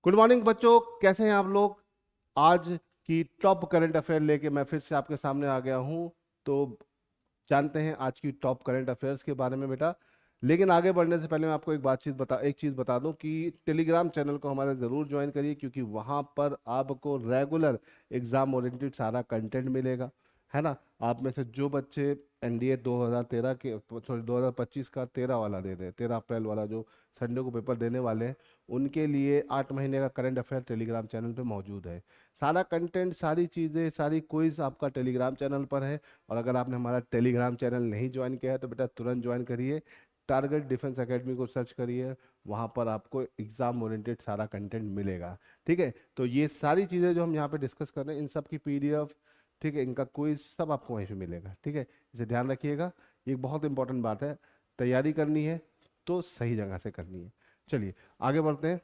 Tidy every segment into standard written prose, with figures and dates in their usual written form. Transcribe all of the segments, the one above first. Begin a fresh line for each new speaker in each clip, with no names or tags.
Good morning बच्चों, कैसे हैं आप लोग। आज की टॉप करंट अफेयर लेके मैं फिर से आपके सामने आ गया हूं। तो जानते हैं आज की टॉप करंट अफेयर्स के बारे में बेटा। लेकिन आगे बढ़ने से पहले मैं आपको एक चीज़ बता दूं कि टेलीग्राम चैनल को हमारा ज़रूर ज्वाइन करिए, क्योंकि वहां पर आपको रेगुलर एग्जाम ओरिएंटेड सारा कंटेंट मिलेगा, है ना। आप में से जो बच्चे एनडीए 2013 के, सॉरी 2025 का 13 वाला दे रहे हैं, 13 अप्रैल वाला जो संडे को पेपर देने वाले हैं, उनके लिए 8 महीने का करंट अफेयर टेलीग्राम चैनल पे मौजूद है। सारा कंटेंट, सारी चीज़ें, सारी क्विज आपका टेलीग्राम चैनल पर है। और अगर आपने हमारा टेलीग्राम चैनल नहीं ज्वाइन किया है तो बेटा तुरंत ज्वाइन करिए। टारगेट डिफेंस एकेडमी को सर्च करिए, वहाँ पर आपको एग्जाम ओरिएंटेड सारा कंटेंट मिलेगा। ठीक है, तो ये सारी चीज़ें जो हम यहाँ पे डिस्कस कर रहे हैं, इन सब की पीडीएफ, ठीक है, इनका क्विज सब आपको वहीं पे मिलेगा। ठीक है, इसे ध्यान रखिएगा, ये बहुत इंपॉर्टेंट बात है। तैयारी करनी है तो सही जगह से करनी है। चलिए आगे बढ़ते हैं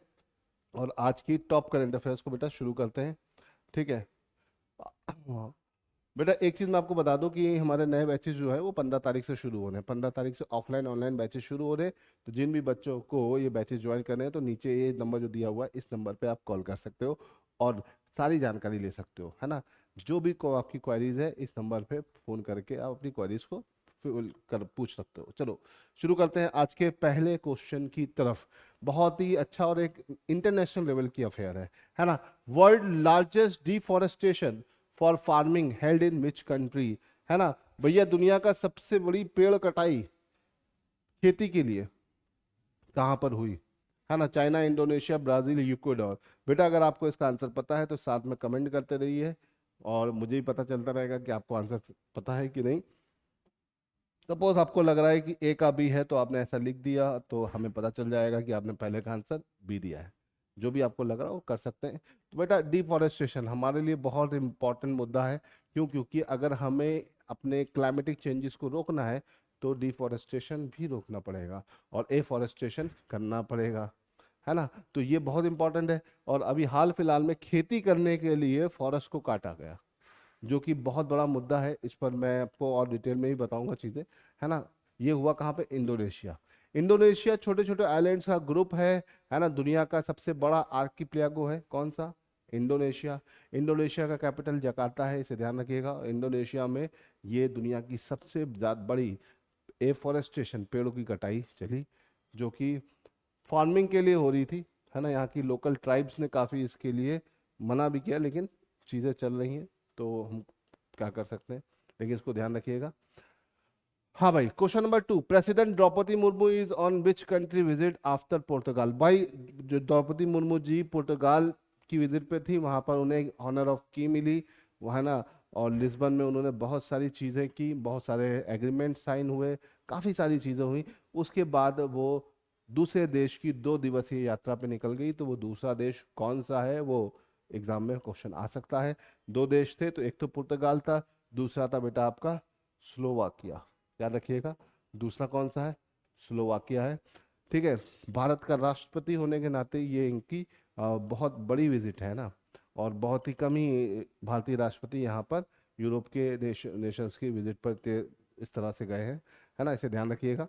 और आज की टॉप करंट अफेयर्स को बेटा शुरू करते हैं। ठीक है। हाँ। बेटा एक चीज़ मैं आपको बता दूं कि हमारे नए बैचेस जो है वो 15 तारीख से शुरू हो रहे हैं। 15 तारीख से ऑफलाइन ऑनलाइन बैचेस शुरू हो रहे हैं। तो जिन भी बच्चों को ये बैचेस ज्वाइन करने हैं तो नीचे ये नंबर जो दिया हुआ है, इस नंबर पे आप कॉल कर सकते हो और सारी जानकारी ले सकते हो, है ना। जो भी को आपकी क्वेरीज है, इस नंबर पे फ़ोन करके आप अपनी क्वेरीज को कर पूछ सकते हो। चलो शुरू करते हैं आज के पहले क्वेश्चन की तरफ। बहुत ही अच्छा और एक इंटरनेशनल लेवल की अफेयर है ना। World largest deforestation for farming held in which country, है ना। भैया दुनिया का सबसे बड़ी पेड़ कटाई खेती के लिए कहाँ पर हुई, है ना। China, Indonesia, Brazil, Ecuador. बेटा अगर आपको इसका आंसर पता है तो साथ में कमेंट करते रहिए और मुझे भी पता चलता रहेगा कि आपको आंसर पता है कि नहीं। सपोज आपको लग रहा है कि ए का बी है तो आपने ऐसा लिख दिया, तो हमें पता चल जाएगा कि आपने पहले का आंसर बी दिया है। जो भी आपको लग रहा है वो कर सकते हैं। तो बेटा डिफॉरेस्टेशन हमारे लिए बहुत इंपॉर्टेंट मुद्दा है। क्यों? क्योंकि अगर हमें अपने क्लाइमेटिक चेंजेस को रोकना है तो डिफॉरेस्टेशन भी रोकना पड़ेगा और एफॉरेस्टेशन करना पड़ेगा, है ना। तो ये बहुत इंपॉर्टेंट है। और अभी हाल फिलहाल में खेती करने के लिए फॉरेस्ट को काटा गया, जो कि बहुत बड़ा मुद्दा है। इस पर मैं आपको और डिटेल में ही बताऊंगा चीज़ें, है ना। ये हुआ कहाँ पे? इंडोनेशिया। इंडोनेशिया छोटे छोटे आइलैंड्स का ग्रुप है ना। दुनिया का सबसे बड़ा आर्किपियागो है, कौन सा? इंडोनेशिया। इंडोनेशिया का कैपिटल जकार्ता है, इसे ध्यान रखिएगा। इंडोनेशिया में ये दुनिया की सबसे ज्यादा बड़ी एफॉरेस्टेशन, पेड़ों की कटाई चली, जो कि फार्मिंग के लिए हो रही थी, है ना। यहाँ की लोकल ट्राइब्स ने काफ़ी इसके लिए मना भी किया, लेकिन चीज़ें चल रही हैं तो हम क्या कर सकते हैं। लेकिन इसको ध्यान रखिएगा। हाँ भाई, question number 2, president Draupadi Murmu is on which country visit after Portugal. भाई जो द्रौपदी मुर्मू जी पुर्तगाल की विजिट पे थी, वहां पर उन्हें ऑनर ऑफ की मिली, वह ना। और लिस्बन में उन्होंने बहुत सारी चीज़ें की, बहुत सारे एग्रीमेंट साइन हुए, काफ़ी सारी चीज़ें हुई। उसके बाद वो दूसरे देश की 2 दिवसीय यात्रा पे निकल गई। तो वो दूसरा देश कौन सा है, वो एग्जाम में क्वेश्चन आ सकता है। 2 देश थे, तो एक तो पुर्तगाल था, दूसरा था बेटा आपका स्लोवाकिया। याद रखिएगा। दूसरा कौन सा है? स्लोवाकिया है। ठीक है। भारत का राष्ट्रपति होने के नाते ये इनकी बहुत बड़ी विजिट है ना। और बहुत ही कम ही भारतीय राष्ट्रपति यहाँ पर यूरोप के नेशंस की विजिट पर इस तरह से गए हैं, है ना। इसे ध्यान रखिएगा,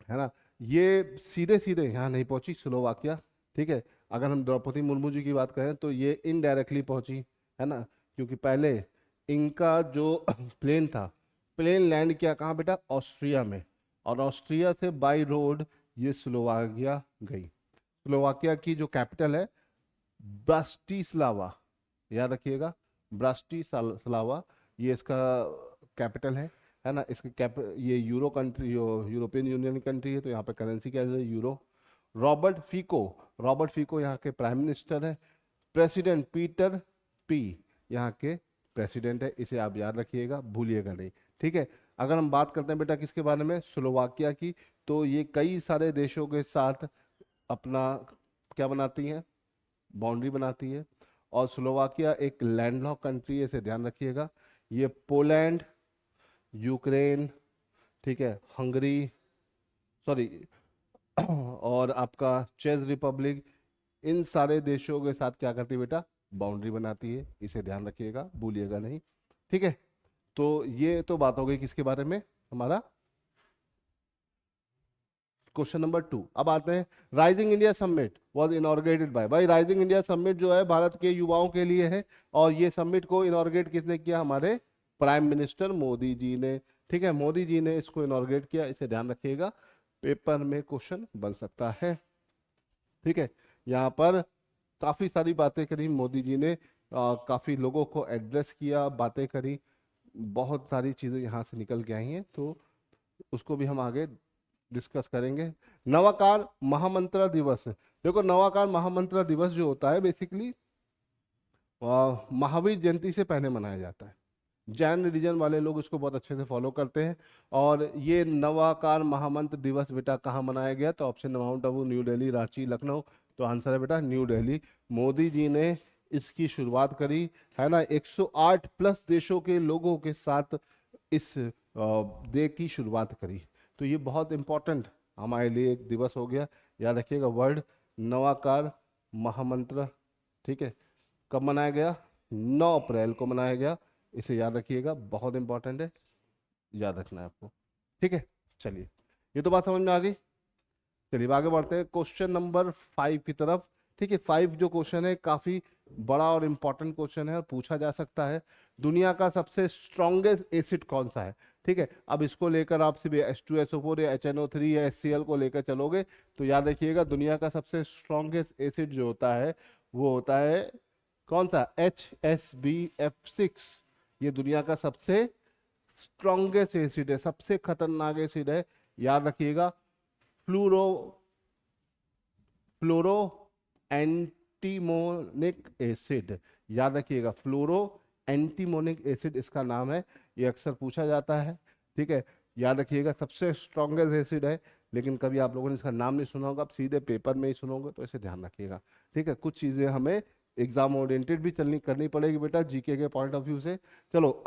है ना। ये सीधे सीधे यहाँ नहीं पहुंची स्लोवाकिया। ठीक है। अगर हम द्रौपदी मुर्मू जी की बात करें तो ये इनडायरेक्टली पहुंची, है ना। क्योंकि पहले इनका जो प्लेन था, प्लेन लैंड किया कहाँ बेटा? ऑस्ट्रिया में। और ऑस्ट्रिया से बाय रोड ये स्लोवाकिया गई। स्लोवाकिया की जो कैपिटल है ब्रास्टिस्लावा, याद रखिएगा, ब्रास्टिस्लावा, ये इसका कैपिटल है ना। इसके ये euro country, European union country है, तो यहाँ पे करेंसी क्या है? यूरो। रॉबर्ट फीको, रॉबर्ट फीको यहाँ के प्राइम मिनिस्टर है। प्रेसिडेंट पीटर पी यहाँ के प्रेसिडेंट है। इसे आप याद रखिएगा, भूलिएगा नहीं। ठीक है। अगर हम बात करते हैं बेटा किसके बारे में? स्लोवाकिया की। तो ये कई सारे देशों के साथ अपना क्या बनाती हैं? बाउंड्री बनाती है। और स्लोवाकिया एक लैंडलॉक कंट्री है, इसे ध्यान रखिएगा। ये पोलैंड, यूक्रेन, ठीक है, हंगरी, सॉरी, और आपका चेक रिपब्लिक, इन सारे देशों के साथ क्या करती है बेटा? बाउंड्री बनाती है। इसे ध्यान रखिएगा, भूलिएगा नहीं। ठीक है। तो ये तो बात हो गई किसके बारे में? हमारा क्वेश्चन नंबर 2 अब आते हैं। Rising India summit was inaugurated by, भाई राइजिंग इंडिया समिट जो है भारत के युवाओं के लिए है, और ये समिट को इनॉर्गेट किसने किया? हमारे प्राइम मिनिस्टर मोदी जी ने। ठीक है, मोदी जी ने इसको इनॉर्गेट किया, इसे ध्यान रखिएगा, पेपर में क्वेश्चन बन सकता है। ठीक है, यहाँ पर काफी सारी बातें करी मोदी जी ने, काफी लोगों को एड्रेस किया, बातें करी, बहुत सारी चीजें यहाँ से निकल के आई हैं, तो उसको भी हम आगे डिस्कस करेंगे। नवाकार महामंत्र दिवस, देखो नवाकार महामंत्र दिवस जो होता है बेसिकली महावीर जयंती से पहले मनाया जाता है। जैन रिलीजन वाले लोग इसको बहुत अच्छे से फॉलो करते हैं। और ये नवाकार महामंत्र दिवस बेटा कहाँ मनाया गया? तो option mount Abu, new Delhi, Ranchi, Lucknow. तो आंसर है बेटा न्यू दिल्ली। मोदी जी ने इसकी शुरुआत करी, है ना, 108 प्लस देशों के लोगों के साथ इस डे की शुरुआत करी। तो ये बहुत इंपॉर्टेंट हमारे लिए एक दिवस हो गया, याद रखिएगा वर्ड नवाकार महामंत्र। ठीक है, कब मनाया गया? 9 अप्रैल को मनाया गया, इसे याद रखिएगा, बहुत इंपॉर्टेंट है, याद रखना है आपको। ठीक है, चलिए ये तो बात समझ में आ गई। चलिए आगे बढ़ते हैं क्वेश्चन नंबर 5 की तरफ। ठीक है, 5 जो क्वेश्चन है काफी बड़ा और इंपॉर्टेंट क्वेश्चन है और पूछा जा सकता है। दुनिया का सबसे स्ट्रॉन्गेस्ट एसिड कौन सा है? ठीक है, अब इसको लेकर आप सिर्फ H2SO4 या HNO3 या HCl को लेकर चलोगे तो याद रखिएगा दुनिया का सबसे स्ट्रॉन्गेस्ट एसिड जो होता है वो होता है कौन सा? HSBF6। ये दुनिया का सबसे स्ट्रॉन्गेस्ट एसिड है, सबसे खतरनाक एसिड है, याद रखिएगा। फ्लोरो एंटीमोनिक एसिड, याद रखिएगा, फ्लोरो एंटीमोनिक एसिड इसका नाम है, ये अक्सर पूछा जाता है। ठीक है, याद रखिएगा सबसे स्ट्रॉन्गेस्ट एसिड है, लेकिन कभी आप लोगों ने इसका नाम नहीं सुना होगा, आप सीधे पेपर में ही सुनोगे, तो इसे ध्यान रखिएगा। ठीक है, कुछ चीजें हमें एग्जाम ओरिएंटेड भी करनी पड़ेगी बेटा, जीके के पॉइंट ऑफ व्यू से। चलो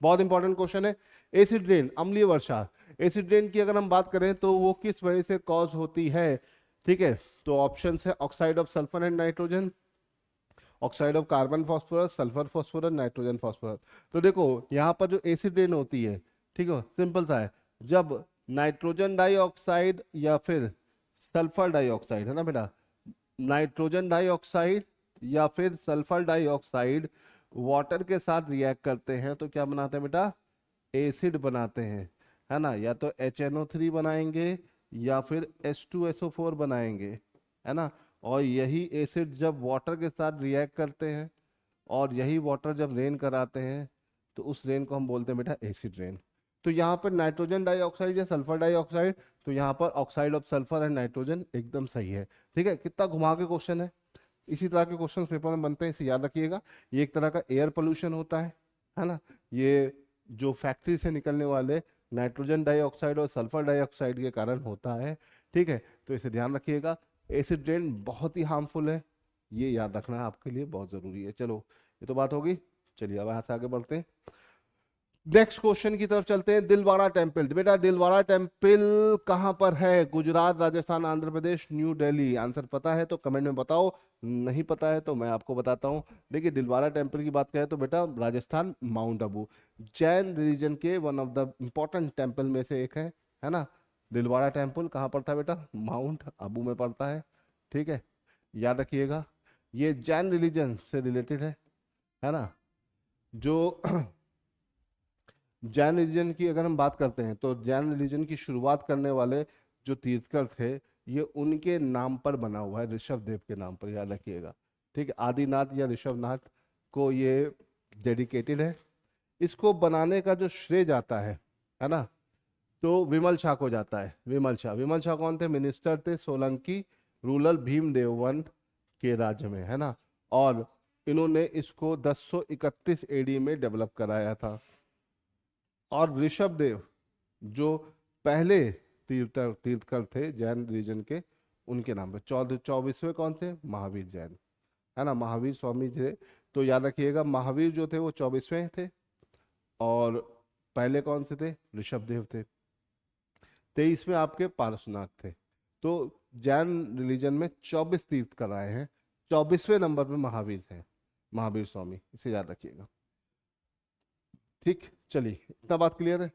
बहुत इंपॉर्टेंट क्वेश्चन है। एसिड रेन, अम्लीय वर्षा, एसिड रेन की अगर हम बात करें तो वो किस वजह से कॉज होती है? ठीक है, तो ऑप्शन है oxide of sulphur and nitrogen, oxide of carbon phosphorus, sulphur phosphorus, nitrogen phosphorus. तो देखो यहाँ पर जो एसिड रेन होती है, ठीक है, सिंपल सा है, जब नाइट्रोजन डाइऑक्साइड या फिर सल्फर डाइऑक्साइड, है ना बेटा, नाइट्रोजन डाइऑक्साइड या फिर सल्फर डाइऑक्साइड वाटर के साथ रिएक्ट करते हैं तो क्या बनाते हैं बेटा? एसिड बनाते हैं, है ना, या तो HNO3 बनाएंगे या फिर H2SO4 बनाएंगे, है ना। और यही एसिड जब वाटर के साथ रिएक्ट करते हैं और यही वाटर जब रेन कराते हैं तो उस रेन को हम बोलते हैं बेटा एसिड रेन। तो यहाँ पर नाइट्रोजन डाइऑक्साइड या सल्फर डाइऑक्साइड, तो यहाँ पर oxide of sulphur and nitrogen एकदम सही है। ठीक है, कितना घुमा के क्वेश्चन है, इसी तरह के क्वेश्चन पेपर में बनते हैं, इसे याद रखिएगा। ये एक तरह का एयर पोल्यूशन होता है ना, ये जो फैक्ट्री से निकलने वाले नाइट्रोजन डाइऑक्साइड और सल्फर डाइऑक्साइड के कारण होता है। ठीक है, तो इसे ध्यान रखिएगा। एसिड रेन बहुत ही हार्मफुल है, ये याद रखना आपके लिए बहुत जरूरी है। चलो ये तो बात होगी, चलिए अब यहाँ से आगे बढ़ते हैं, नेक्स्ट क्वेश्चन की तरफ चलते हैं। दिलवाड़ा टेम्पल, बेटा दिलवाड़ा टेम्पल कहां पर है? गुजरात, राजस्थान, आंध्र प्रदेश, न्यू दिल्ली। आंसर पता है तो कमेंट में बताओ, नहीं पता है तो मैं आपको बताता हूं। देखिए दिलवाड़ा टेम्पल की बात करें तो बेटा राजस्थान, माउंट आबू, जैन रिलीजन के one of the important temple में से एक है ना। दिलवाड़ा टेम्पल कहाँ पड़ता है बेटा? माउंट आबू में पड़ता है। ठीक है, याद रखिएगा, ये जैन रिलीजन से रिलेटेड है ना। जो जैन रिलीजन की अगर हम बात करते हैं तो जैन रिलीजन की शुरुआत करने वाले जो तीर्थकर थे, ये उनके नाम पर बना हुआ है, ऋषभ देव के नाम पर, याद रखिएगा। ठीक है, आदिनाथ या ऋषभनाथ को ये डेडिकेटेड है। इसको बनाने का जो श्रेय जाता है ना, तो विमल शाह को जाता है। विमल शाह कौन थे? मिनिस्टर थे सोलंकी रूरल भीमदेव वन के राज्य में, है ना। और इन्होंने इसको 1031 AD में डेवलप कराया था। और ऋषभ देव जो पहले तीर्थकर थे जैन रिलीजन के, उनके नाम पे 24वें कौन थे? महावीर जैन, है ना, महावीर स्वामी थे। तो याद रखिएगा महावीर जो थे वो 24वें थे, और पहले कौन से थे? ऋषभ देव थे। 23वें आपके पारसनाथ थे। तो जैन रिलीजन में 24 तीर्थकर आए हैं, 24वें नंबर पे महावीर हैं, महावीर स्वामी, इसे याद रखिएगा। ठीक, चलिए इतना बात क्लियर है।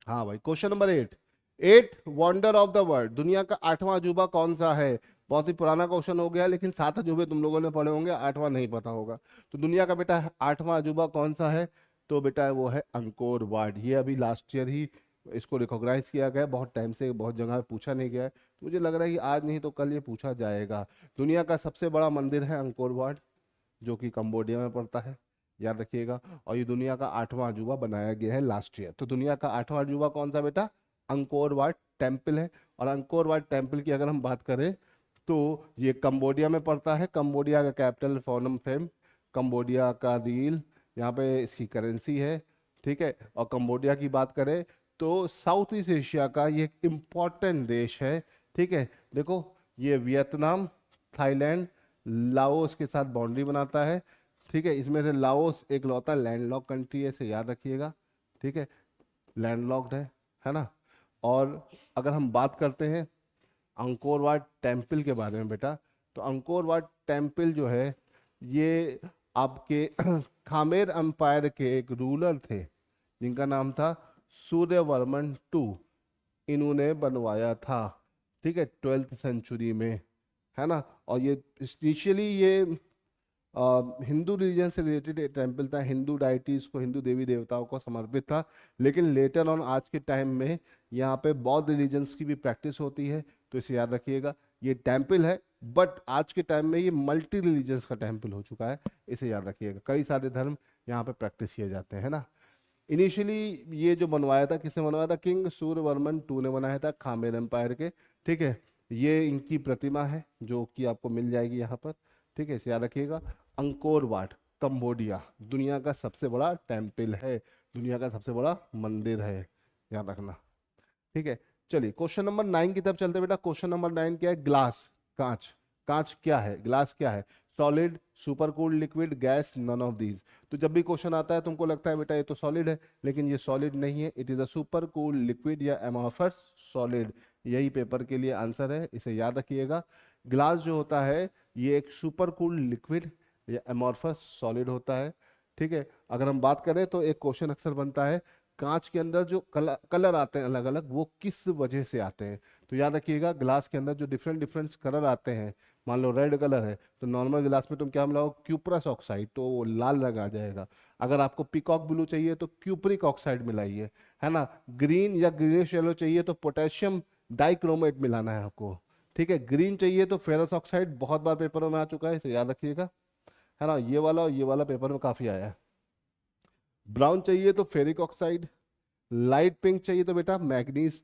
हाँ भाई, question number 8, eight wonder of the world, दुनिया का आठवां अजूबा कौन सा है? बहुत ही पुराना क्वेश्चन हो गया, लेकिन सात अजूबे तुम लोगों ने पढ़े होंगे, आठवां नहीं पता होगा। तो दुनिया का बेटा आठवां अजूबा कौन सा है? तो बेटा वो है अंकोर वाट। ये अभी लास्ट ईयर ही इसको रिकॉग्नाइज किया गया है, बहुत टाइम से बहुत जगह पूछा नहीं गया है, तो मुझे लग रहा है कि आज नहीं तो कल ये पूछा जाएगा। दुनिया का सबसे बड़ा मंदिर है अंकोर वाट, जो कि कंबोडिया में पड़ता है, याद रखिएगा। और ये दुनिया का आठवां अजूबा बनाया गया है लास्ट ईयर। तो दुनिया का आठवां अजूबा कौन सा बेटा? अंकोर वाट टेम्पल है। और अंकोर वाट टेम्पल की अगर हम बात करें तो ये कंबोडिया में पड़ता है। कंबोडिया का कैपिटल फोनम फेम, कंबोडिया का रील, यहाँ पे इसकी करेंसी है, ठीक है। और कंबोडिया की बात करें तो साउथ ईस्ट एशिया का ये एक इम्पॉर्टेंट देश है, ठीक है। देखो ये वियतनाम, थाईलैंड, लाओस के साथ बाउंड्री बनाता है, ठीक है। इसमें से लाओस एक लौता लैंडलॉक कंट्री है, इसे याद रखिएगा, ठीक है, लैंडलॉक्ड है ना। और अगर हम बात करते हैं अंकोर वाट टेम्पल के बारे में बेटा, तो अंकोर वाट टेम्पल जो है ये आपके खामेर एम्पायर के एक रूलर थे जिनका नाम था सूर्यवर्मन टू, इन्होंने बनवाया था, ठीक है, 12th सेंचुरी में, है ना। और ये इनिशियली ये हिंदू रिलीजन से रिलेटेड टेम्पल था, हिंदू डाइटीज को, हिंदू देवी देवताओं को समर्पित था। लेकिन लेटर ऑन आज के टाइम में यहाँ पे बौद्ध रिलीजन्स की भी प्रैक्टिस होती है, तो इसे याद रखिएगा। ये टेम्पल है बट आज के टाइम में ये मल्टी रिलीजन्स का टेम्पल हो चुका है, इसे याद रखिएगा। कई सारे धर्म यहाँ पे प्रैक्टिस किए जाते हैं, है ना। इनिशियली ये जो बनवाया था, किसने बनवाया था? किंग सूर्यवर्मन टू ने बनाया था, खामेर एम्पायर के, ठीक है। ये इनकी प्रतिमा है जो कि आपको मिल जाएगी यहाँ पर, ठीक है, इसे याद रखिएगा। अंकोर वाट कंबोडिया दुनिया का सबसे बड़ा टेम्पल है, दुनिया का सबसे बड़ा मंदिर है, याद रखना, ठीक है। चलिए क्वेश्चन नंबर 9 की तरफ चलते हैं बेटा। क्वेश्चन नंबर 9 क्या है? ग्लास, कांच। कांच क्या है? ग्लास क्या है? Solid, super cooled, liquid, gas, none of these. तो जब भी क्वेश्चन आता है तुमको लगता है बेटा ये तो सॉलिड है, लेकिन ये सॉलिड नहीं है, it is a super cooled liquid या एमॉर्फस सॉलिड। यही पेपर के लिए आंसर है, इसे याद रखिएगा। ग्लास जो होता है ये एक सुपर कूल्ड लिक्विड या एमॉर्फस सॉलिड होता है, ठीक है। अगर हम बात करें तो एक क्वेश्चन अक्सर बनता है, कांच के अंदर जो कलर आते हैं अलग अलग, वो किस वजह से आते हैं? तो याद रखिएगा ग्लास के अंदर जो डिफरेंट डिफरेंट कलर आते हैं, मान लो रेड कलर है तो नॉर्मल ग्लास में तुम क्या मिलाओ? क्यूप्रस ऑक्साइड, तो वो लाल रंग आ जाएगा। अगर आपको पिकॉक ब्लू चाहिए तो क्यूप्रिक ऑक्साइड मिलाइए, है ना। ग्रीन या ग्रीनिश येलो चाहिए तो पोटेशियम डाइक्रोमेट मिलाना है आपको, ठीक है। ग्रीन चाहिए तो फेरस ऑक्साइड, बहुत बार पेपरों में आ चुका है, इसे याद रखिएगा, है ना। ये वाला और ये वाला पेपर में काफी आया है। ब्राउन चाहिए तो फेरिक ऑक्साइड, लाइट पिंक चाहिए तो बेटा मैग्नीज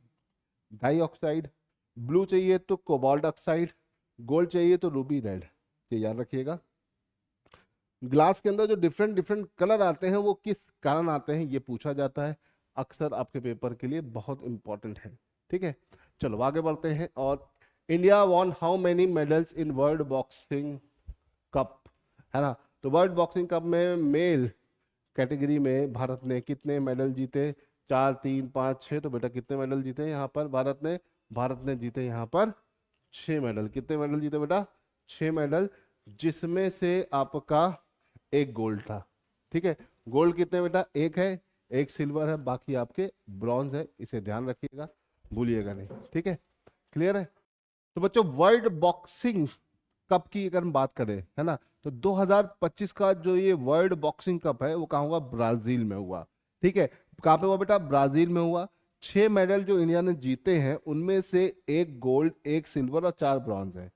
डाई ऑक्साइड, ब्लू चाहिए तो कोबाल्ट ऑक्साइड, गोल्ड चाहिए तो रूबी रेड, ये याद रखिएगा। ग्लास के अंदर जो डिफरेंट डिफरेंट कलर आते हैं वो किस कारण आते हैं, ये पूछा जाता है अक्सर, आपके पेपर के लिए बहुत इंपॉर्टेंट है, ठीक है। चलो आगे बढ़ते हैं। और India won how many medals in world boxing cup, है ना। तो वर्ल्ड बॉक्सिंग कप में मेल कैटेगरी में भारत ने कितने मेडल जीते? 4, 3, 5, 6। तो बेटा कितने मेडल जीते यहाँ पर भारत ने? भारत ने जीते यहाँ पर 6 मेडल। कितने मेडल जीते बेटा? 6 मेडल, जिसमें से आपका एक गोल्ड था, ठीक है। गोल्ड कितने बेटा? एक है, एक सिल्वर है, बाकी आपके ब्रॉन्ज है, इसे ध्यान रखिएगा, भूलिएगा नहीं, ठीक है। क्लियर है? तो बच्चों वर्ल्ड बॉक्सिंग कप की अगर हम बात करें, है ना, तो 2025 का जो ये वर्ल्ड बॉक्सिंग कप है वो कहाँ हुआ? ब्राजील में हुआ, ठीक है। कहाँ पे हुआ बेटा? ब्राजील में हुआ। 6 मेडल जो इंडिया ने जीते हैं उनमें से एक गोल्ड, एक सिल्वर और 4 ब्रॉन्ज है।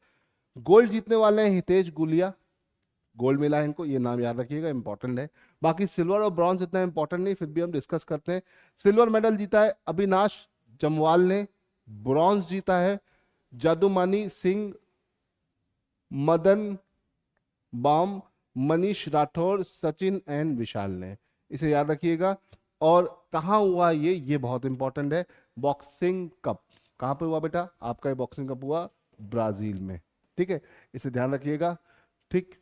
गोल्ड जीतने वाले हैं हितेश गुलिया, गोल्ड मिला है इनको, ये नाम याद रखिएगा, इंपॉर्टेंट है। बाकी सिल्वर और ब्रॉन्ज इतना इंपॉर्टेंट नहीं, फिर भी हम डिस्कस करते हैं। सिल्वर मेडल जीता है अविनाश जमवाल ने, ब्रॉन्ज जीता है जादूमानी सिंह, मदन बाम, मनीष राठौर, सचिन एंड विशाल ने, इसे याद रखिएगा। और कहाँ हुआ ये बहुत इंपॉर्टेंट है। बॉक्सिंग कप कहाँ पे हुआ बेटा? आपका ये बॉक्सिंग कप हुआ ब्राजील में, ठीक है, इसे ध्यान रखिएगा, ठीक।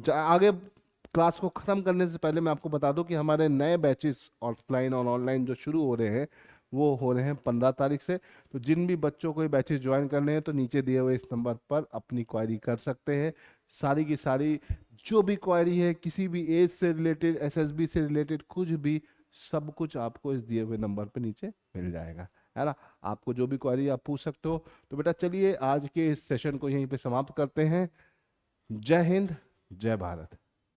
आगे क्लास को खत्म करने से पहले मैं आपको बता दूं कि हमारे नए बैचेस ऑफलाइन और ऑनलाइन जो शुरू हो रहे हैं वो हो रहे हैं 15 तारीख से। तो जिन भी बच्चों को ये बैचेस ज्वाइन करने हैं तो नीचे दिए हुए इस नंबर पर अपनी क्वायरी कर सकते हैं। सारी की सारी जो भी क्वायरी है, किसी भी एज से रिलेटेड, एसएसबी से रिलेटेड, कुछ भी, सब कुछ आपको इस दिए हुए नंबर पे नीचे मिल जाएगा, है ना। आपको जो भी क्वेरी आप पूछ सकते हो। तो बेटा चलिए आज के इस सेशन को यहीं पे समाप्त करते हैं। जय हिंद, जय भारत।